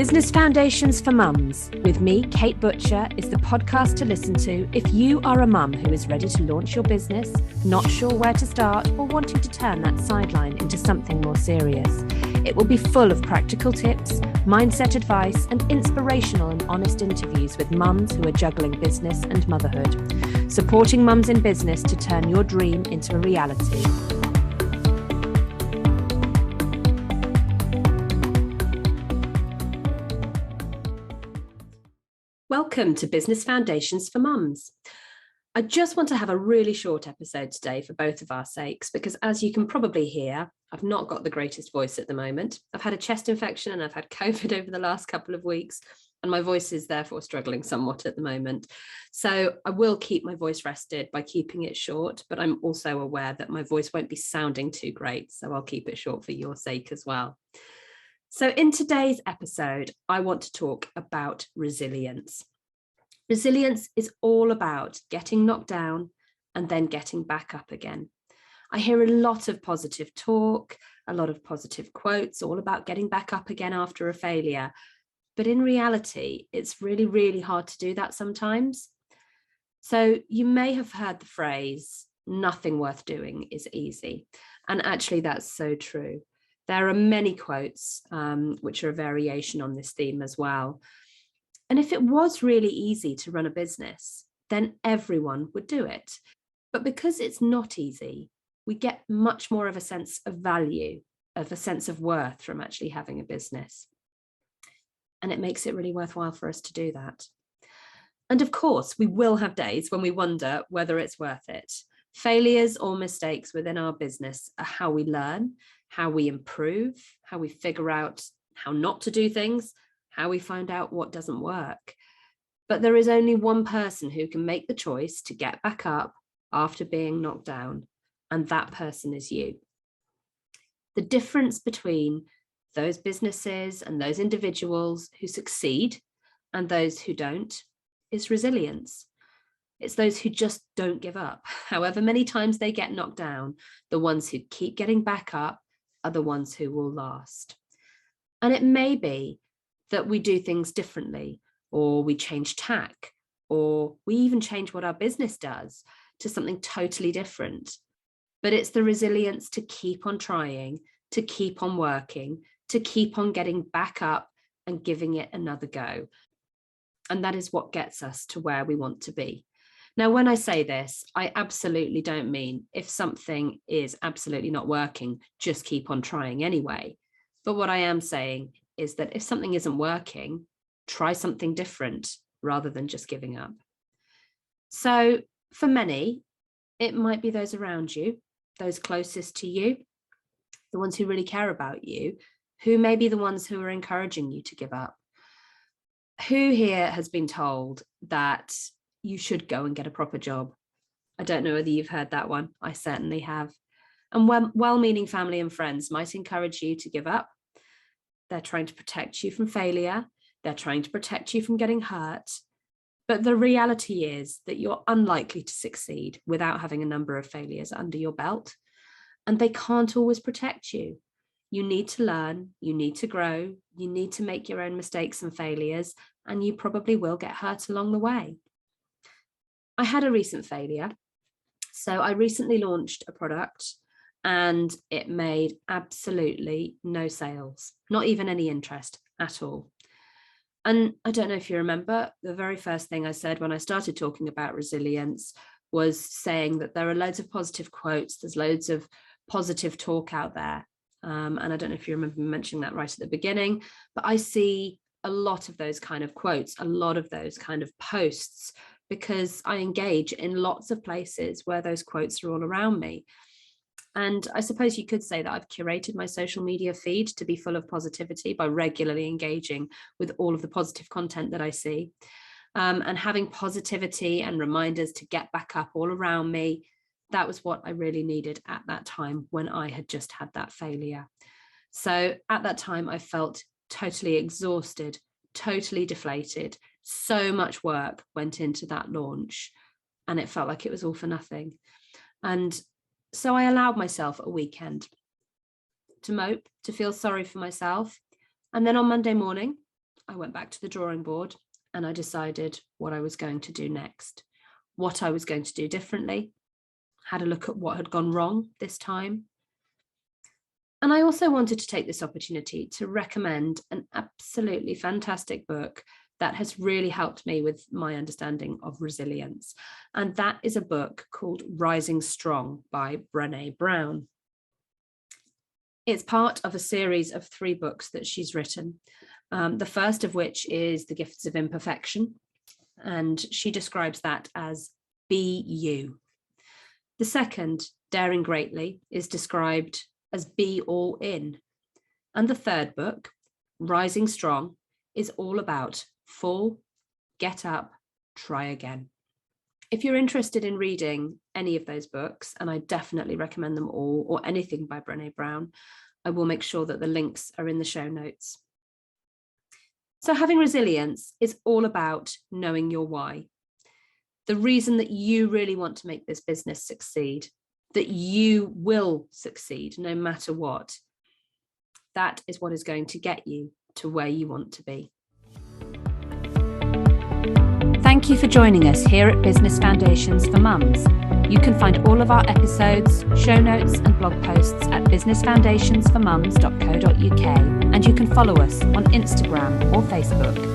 Business Foundations for Mums with me, Kate Butcher, is the podcast to listen to if you are a mum who is ready to launch your business, not sure where to start, or wanting to turn that sideline into something more serious. It will be full of practical tips, mindset advice, and inspirational and honest interviews with mums who are juggling business and motherhood, supporting mums in business to turn your dream into a reality. Welcome to Business Foundations for Mums. I just want to have a really short episode today for both of our sakes, because as you can probably hear, I've not got the greatest voice at the moment. I've had a chest infection and I've had COVID over the last couple of weeks, and my voice is therefore struggling somewhat at the moment. So I will keep my voice rested by keeping it short, but I'm also aware that my voice won't be sounding too great, so I'll keep it short for your sake as well. So in today's episode, I want to talk about resilience. Resilience is all about getting knocked down and then getting back up again. I hear a lot of positive talk, a lot of positive quotes, all about getting back up again after a failure. But in reality, it's really, really hard to do that sometimes. So you may have heard the phrase, nothing worth doing is easy. And actually, that's so true. There are many quotes which are a variation on this theme as well. And if it was really easy to run a business, then everyone would do it. But because it's not easy, we get much more of a sense of value, of a sense of worth from actually having a business. And it makes it really worthwhile for us to do that. And of course, we will have days when we wonder whether it's worth it. Failures or mistakes within our business are how we learn, how we improve, how we figure out how not to do things, how we find out what doesn't work. But there is only one person who can make the choice to get back up after being knocked down, and that person is you. The difference between those businesses and those individuals who succeed and those who don't is resilience. It's those who just don't give up. However many times they get knocked down, the ones who keep getting back up are the ones who will last. And it may be that we do things differently, or we change tack, or we even change what our business does to something totally different. But it's the resilience to keep on trying, to keep on working, to keep on getting back up and giving it another go. And that is what gets us to where we want to be. Now, when I say this, I absolutely don't mean if something is absolutely not working, just keep on trying anyway. But what I am saying is that if something isn't working, try something different rather than just giving up. So for many, it might be those around you, those closest to you, the ones who really care about you, who may be the ones who are encouraging you to give up. Who here has been told that you should go and get a proper job? I don't know whether you've heard that one. I certainly have. And well-meaning family and friends might encourage you to give up. They're trying to protect you from failure. They're trying to protect you from getting hurt. But the reality is that you're unlikely to succeed without having a number of failures under your belt. And they can't always protect you. You need to learn, you need to grow, you need to make your own mistakes and failures, and you probably will get hurt along the way. I had a recent failure. So I recently launched a product and it made absolutely no sales, not even any interest at all. And I don't know if you remember, the very first thing I said when I started talking about resilience was saying that there are loads of positive quotes, there's loads of positive talk out there. And I don't know if you remember me mentioning that right at the beginning, but I see a lot of those kind of quotes, a lot of those kind of posts, because I engage in lots of places where those quotes are all around me. And I suppose you could say that I've curated my social media feed to be full of positivity by regularly engaging with all of the positive content that I see. And having positivity and reminders to get back up all around me, that was what I really needed at that time when I had just had that failure. So at that time, I felt totally exhausted, totally deflated. So much work went into that launch and it felt like it was all for nothing. And so I allowed myself a weekend to mope, to feel sorry for myself. And then on Monday morning, I went back to the drawing board and I decided what I was going to do next, what I was going to do differently, had a look at what had gone wrong this time. And I also wanted to take this opportunity to recommend an absolutely fantastic book that has really helped me with my understanding of resilience. And that is a book called Rising Strong by Brené Brown. It's part of a series of 3 books that she's written. The first of which is The Gifts of Imperfection. And she describes that as be you. The second, Daring Greatly, is described as be all in. And the third book, Rising Strong, is all about fall, get up, try again. If you're interested in reading any of those books, and I definitely recommend them all, or anything by Brené Brown, I will make sure that the links are in the show notes. So having resilience is all about knowing your why, the reason that you really want to make this business succeed, that you will succeed no matter what. That is what is going to get you to where you want to be. Thank you for joining us here at Business Foundations for Mums. You can find all of our episodes, show notes and blog posts at businessfoundationsformums.co.uk, and you can follow us on Instagram or Facebook.